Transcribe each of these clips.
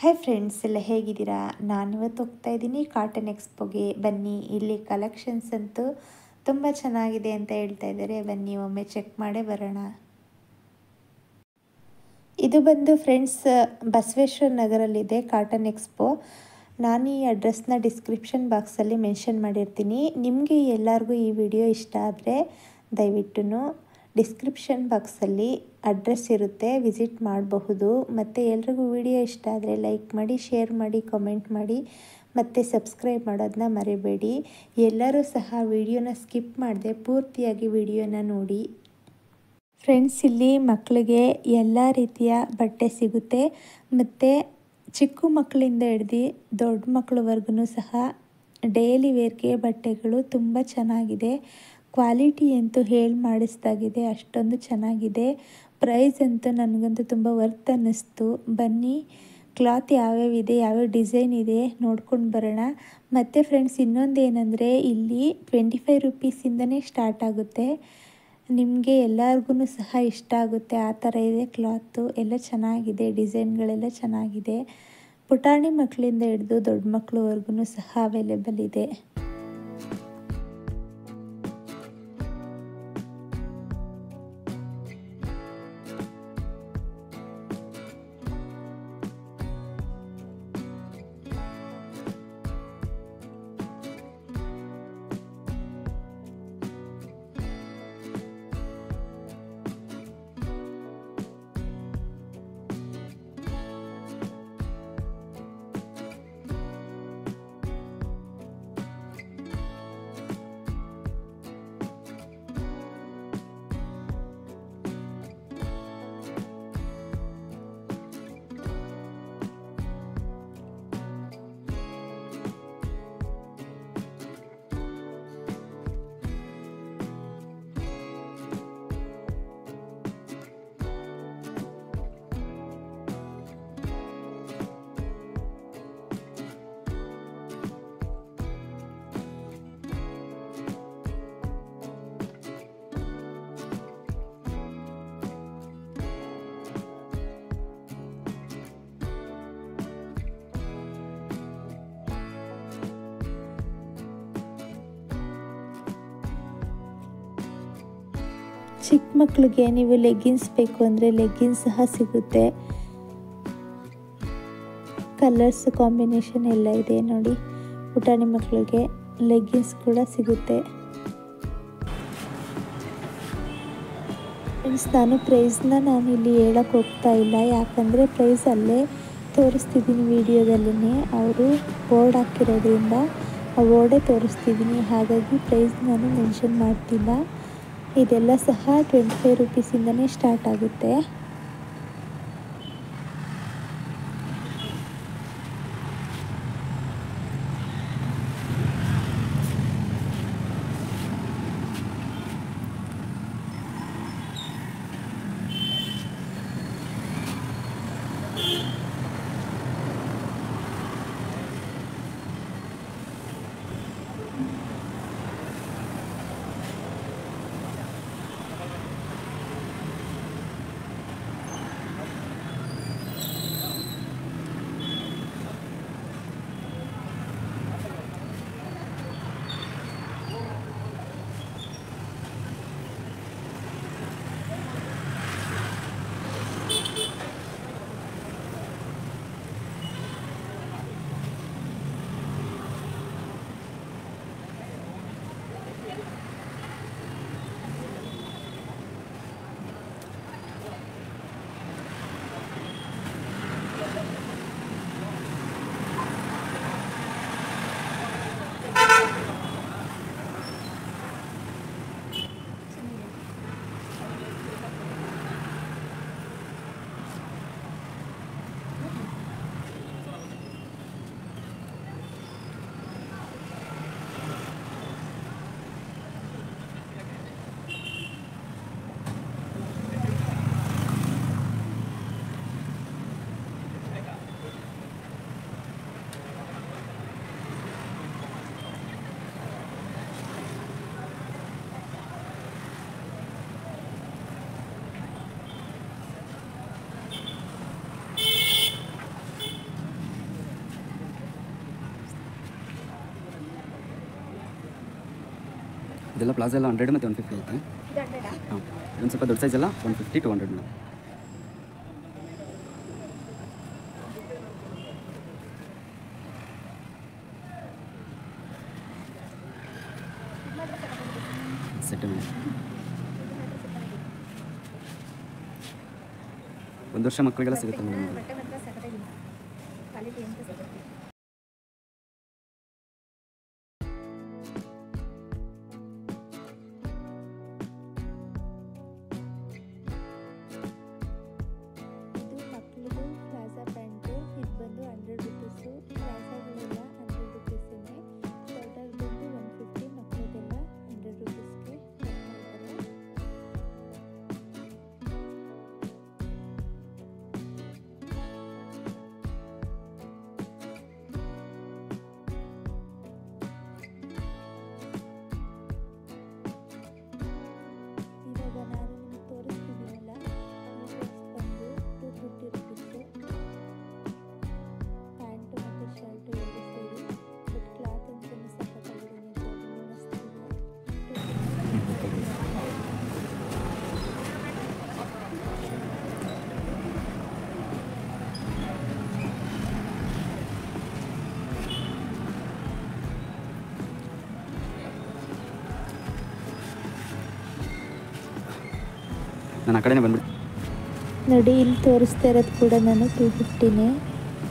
Hi friends, ಎಲ್ಲ ಹೇಗಿದ್ದೀರಾ? ನಾನಿವತ್ತು ಹೋಗ್ತಾ ಇದ್ದೀನಿ ಕಾಟನ್ ಎಕ್ಸ್ಪೋಗೆ. ಬನ್ನಿ, ಇಲ್ಲಿ ಕಲೆಕ್ಷನ್ಸ್ ಅಂತೂ ತುಂಬ ಚೆನ್ನಾಗಿದೆ ಅಂತ ಹೇಳ್ತಾ ಇದ್ದಾರೆ. ಬನ್ನಿ ಒಮ್ಮೆ ಚೆಕ್ ಮಾಡೇ ಬರೋಣ. ಇದು ಬಂದು ಫ್ರೆಂಡ್ಸ್ ಬಸವೇಶ್ವರ ನಗರಲ್ಲಿದೆ ಕಾಟನ್ ಎಕ್ಸ್ಪೋ. ನಾನು ಈ ಅಡ್ರೆಸ್ನ ಡಿಸ್ಕ್ರಿಪ್ಷನ್ ಬಾಕ್ಸಲ್ಲಿ ಮೆನ್ಷನ್ ಮಾಡಿರ್ತೀನಿ. ನಿಮಗೆ ಎಲ್ಲರಿಗೂ ಈ ವಿಡಿಯೋ ಇಷ್ಟ ಆದರೆ ದಯವಿಟ್ಟು ಡಿಸ್ಕ್ರಿಪ್ಷನ್ ಬಾಕ್ಸಲ್ಲಿ ಅಡ್ರೆಸ್ ಇರುತ್ತೆ, ವಿಸಿಟ್ ಮಾಡಬಹುದು. ಮತ್ತು ಎಲ್ರಿಗೂ ವಿಡಿಯೋ ಇಷ್ಟ ಆದರೆ ಲೈಕ್ ಮಾಡಿ, ಶೇರ್ ಮಾಡಿ, ಕಮೆಂಟ್ ಮಾಡಿ ಮತ್ತು ಸಬ್ಸ್ಕ್ರೈಬ್ ಮಾಡೋದನ್ನ ಮರಿಬೇಡಿ. ಎಲ್ಲರೂ ಸಹ ವಿಡಿಯೋನ ಸ್ಕಿಪ್ ಮಾಡದೆ ಪೂರ್ತಿಯಾಗಿ ವಿಡಿಯೋನ ನೋಡಿ. ಫ್ರೆಂಡ್ಸ್, ಇಲ್ಲಿ ಮಕ್ಕಳಿಗೆ ಎಲ್ಲ ರೀತಿಯ ಬಟ್ಟೆ ಸಿಗುತ್ತೆ ಮತ್ತು ಚಿಕ್ಕ ಮಕ್ಕಳಿಂದ ಹಿಡ್ದು ದೊಡ್ಡ ಮಕ್ಕಳವರೆಗೂ ಸಹ ಡೈಲಿ ವೇರ್ಗೆ ಬಟ್ಟೆಗಳು ತುಂಬ ಚೆನ್ನಾಗಿದೆ. ಕ್ವಾಲಿಟಿ ಅಂತೂ ಹೇಳಿ ಮಾಡಿಸ್ದಾಗಿದೆ, ಅಷ್ಟೊಂದು ಚೆನ್ನಾಗಿದೆ. ಪ್ರೈಸ್ ಅಂತೂ ನನಗಂತೂ ತುಂಬ ವರ್ತ್ ಅನ್ನಿಸ್ತು. ಬನ್ನಿ, ಕ್ಲಾತ್ ಯಾವ್ಯಾವಿದೆ, ಯಾವ್ಯಾವ ಡಿಸೈನ್ ಇದೆ ನೋಡ್ಕೊಂಡು ಬರೋಣ. ಮತ್ತು ಫ್ರೆಂಡ್ಸ್, ಇನ್ನೊಂದು ಏನಂದರೆ ಇಲ್ಲಿ 25 ರುಪೀಸಿಂದನೇ ಸ್ಟಾರ್ಟ್ ಆಗುತ್ತೆ. ನಿಮಗೆ ಎಲ್ಲರಿಗೂ ಸಹ ಇಷ್ಟ ಆಗುತ್ತೆ. ಆ ಥರ ಇದೆ ಕ್ಲಾತು, ಎಲ್ಲ ಚೆನ್ನಾಗಿದೆ, ಡಿಸೈನ್ಗಳೆಲ್ಲ ಚೆನ್ನಾಗಿದೆ. ಪುಟಾಣಿ ಮಕ್ಕಳಿಂದ ಹಿಡಿದು ದೊಡ್ಡ ಮಕ್ಕಳವರೆಗೂ ಸಹ ಅವೈಲೇಬಲ್ ಇದೆ. ಚಿಕ್ಕ ಮಕ್ಕಳಿಗೆ ನೀವು ಲೆಗ್ಗಿನ್ಸ್ ಬೇಕು ಅಂದರೆ ಲೆಗ್ಗಿನ್ಸ್ ಸಹ ಸಿಗುತ್ತೆ. ಕಲರ್ಸ್ ಕಾಂಬಿನೇಷನ್ ಎಲ್ಲ ಇದೆ ನೋಡಿ. ಪುಟಾಣಿ ಮಕ್ಕಳಿಗೆ ಲೆಗ್ಗಿನ್ಸ್ ಕೂಡ ಸಿಗುತ್ತೆ. ಫ್ರೆಂಡ್ಸ್, ನಾನು ಪ್ರೈಸ್ನ ಇಲ್ಲಿ ಹೇಳಕ್ಕೆ ಹೋಗ್ತಾ ಇಲ್ಲ, ಯಾಕಂದರೆ ಪ್ರೈಸ್ ಅಲ್ಲೇ ತೋರಿಸ್ತಿದ್ದೀನಿ ವಿಡಿಯೋದಲ್ಲೇ. ಅವರು ಬೋರ್ಡ್ ಹಾಕಿರೋದ್ರಿಂದ ಆ ಬೋರ್ಡೇ ತೋರಿಸ್ತಿದ್ದೀನಿ, ಹಾಗಾಗಿ ಪ್ರೈಸ್ ನಾನು ಮೆನ್ಷನ್ ಮಾಡ್ತಿಲ್ಲ. ಇದೆಲ್ಲ ಸಹ 25 ರುಪೀಸಿಂದನೇ ಸ್ಟಾರ್ಟ್ ಆಗುತ್ತೆ. ಇದೆಲ್ಲ ಪ್ಲಾಜಾ ಎಲ್ಲ 100 ಮತ್ತು 150 ಐತೆ. ಹಾಂ, ಒಂದು ಸ್ವಲ್ಪ ದೊಡ್ಡ ಸೈಜ್ ಎಲ್ಲ 150 200 ಮೇಡಮ್. Set madam. 1 ವರ್ಷ ಮಕ್ಕಳಿಗೆಲ್ಲ ಸಿಗುತ್ತೆ ಮೇಡಮ್. ಪ್ಲಾಜಾ ಪ್ಯಾಂಟು ಇದು ಬಂದು 100 ರುಪೀಸು. ಪ್ಲಾಜಾಗಳೆಲ್ಲ 100 ರುಪೀಸೇ. ದೊಡ್ಡದು ಬಂದು 150, ಮಕ್ಕಳದೆಲ್ಲ 100 ರುಪೀಸ್ಗೆ ಮಾಡ್ತಾರೆ. ಇವಾಗ ನಾನು ನಿಮಗೆ ತೋರಿಸ್ತಿದ್ದೀನಲ್ಲ, ಬಂದು 250 ರುಪೀಸು. ಪ್ಯಾಂಟು ಮತ್ತು ಶರ್ಟು ಎರಡು ಸೇರಿ. ಬಟ್ ಕ್ಲಾತ್ ಅಂತೂ ಸಖತ್ತಾಗಿದೆ, ನಿಜವಾಗ್ಲೂ ಮಸ್ತಿದೆ. ನಾನು ಆ ಕಡೆನೇ ಬಂದ್ಬಿಟ್ಟು ನೋಡಿ, ಇಲ್ಲಿ ತೋರಿಸ್ತಾ ಇರೋದು ಕೂಡ ನಾನು 250ನೇ.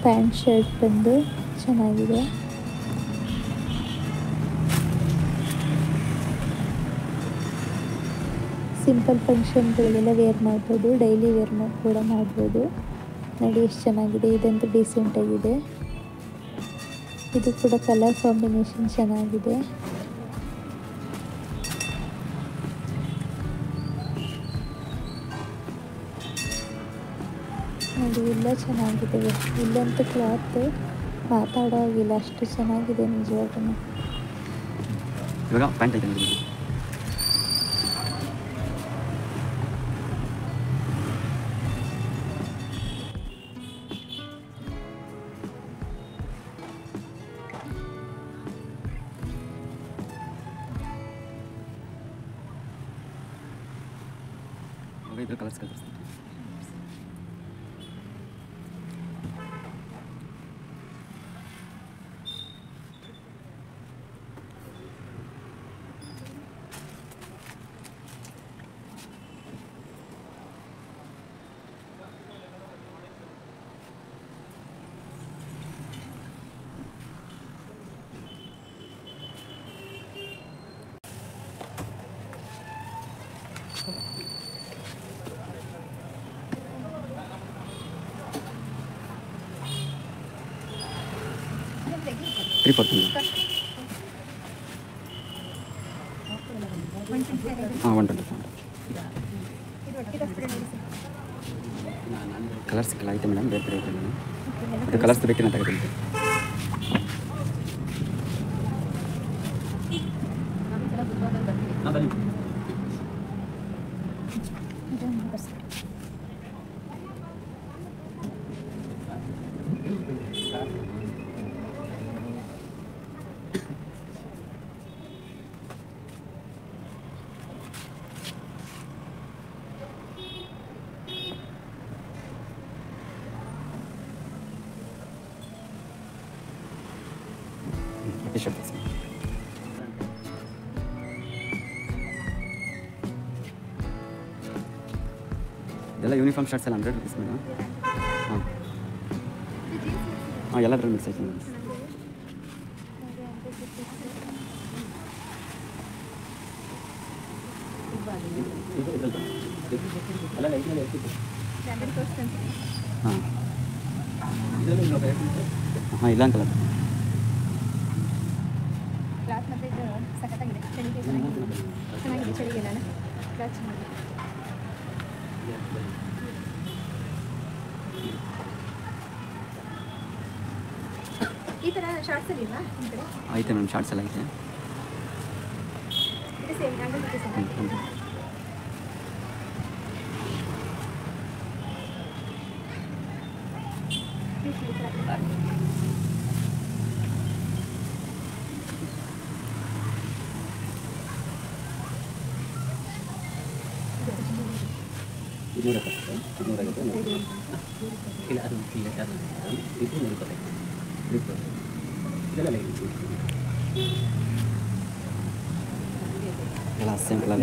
ಪ್ಯಾಂಟ್ ಶರ್ಟ್ ಬಂದು ಚೆನ್ನಾಗಿದೆ. ಸಿಂಪಲ್ ಫಂಕ್ಷನ್ಗಳಿಗೆಲ್ಲ ವೇರ್ ಮಾಡ್ಬೋದು, ಡೈಲಿ ವೇರ್ ಕೂಡ ಮಾಡ್ಬೋದು. ನೋಡಿ ಎಷ್ಟು ಚೆನ್ನಾಗಿದೆ, ಇದಂತೂ ಡೀಸೆಂಟಾಗಿದೆ. ಇದು ಕೂಡ ಕಲರ್ ಕಾಂಬಿನೇಷನ್ ಚೆನ್ನಾಗಿದೆ. ನೋಡಿ ಎಲ್ಲ ಚೆನ್ನಾಗಿದ್ದಾವೆ. ಇಲ್ಲಂತೂ ಕ್ಲಾತ್ ಮಾತಾಡೋ ಹಾಗಿಲ್ಲ, ಅಷ್ಟು ಚೆನ್ನಾಗಿದೆ ನಿಜವಾಗ್ಲೂ. ಇವಾಗ ಪ್ಯಾಂಟ್ ಐತೆ ನೋಡಿ. ಇದ್ರ ಕಲರ್ಸ್ ಕಲಿಸ್ತೀನಿ. ತ್ರೀ ಫೋರ್ಟಿ ಹಾಂ 120 ಕಲರ್ ಸಿಕ್ಕಲ್ಲ ಐತೆ ಮೇಡಮ್, ಬೇರೆ ಬೇರೆ ಐತೆ ಮೇಡಮ್. ಅದು ಕಲರ್ಸ್ ಬೇಕೇನ ತಗೋತೀನಿ. ಟಿ ಶರ್ಟ್ ಇದೆಲ್ಲ ಯೂನಿಫಾರ್ಮ್ ಶರ್ಟ್ಸ್ ಎಲ್ಲ 100 ರುಪೀಸ್ ಮೇಡಮ್. ಹಾಂ ಹಾಂ, ಎಲ್ಲದರಲ್ಲಿ ಮಿಕ್ಸ್ ಐತೆ ಮೇಡಮ್. ಹಾಂ ಹಾಂ, ಇಲ್ಲ ಅಂತಲ್ಲ. ಕ್ಲಾತ್ ಮತ್ತು ಇದು ಸಖತ್ತಾಗಿದೆ, ಚಳಿಗೆ ಚೆನ್ನಾಗಿದೆ ಚಳಿಗೆಲ್ಲ ಕ್ಲಾತ್ ಚೆನ್ನಾಗಿದೆ. ಈ ಥರ ಶಾರ್ಟ್ಸಲ್ಲಿ ಇಲ್ವಾ ನಿಮ್ಮ ಕಡೆ? ಐತೆ ಮೇಡಮ್, ಶಾರ್ಟ್ಸ್ ಎಲ್ಲ ಐತೆ. ಇದು ಸೇಮ್ 100 ರುಪೀಸ್ ಅಲ್ಲ? 270 250 ಇಲ್ಲ ಅದು ಇಲ್ಲ ಜಾಸ್ತಿ ಇದು 125 ಇದೆಲ್ಲ ಎಲ್ಲ ಸೇಮ್ ಕಲರ್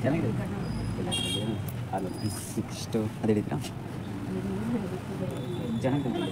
ಚೆನ್ನಾಗಿದೆ ಇಷ್ಟು ಅದು ಹೇಳಿದ್ರಾ ಚೆನ್ನಾಗಿದೆ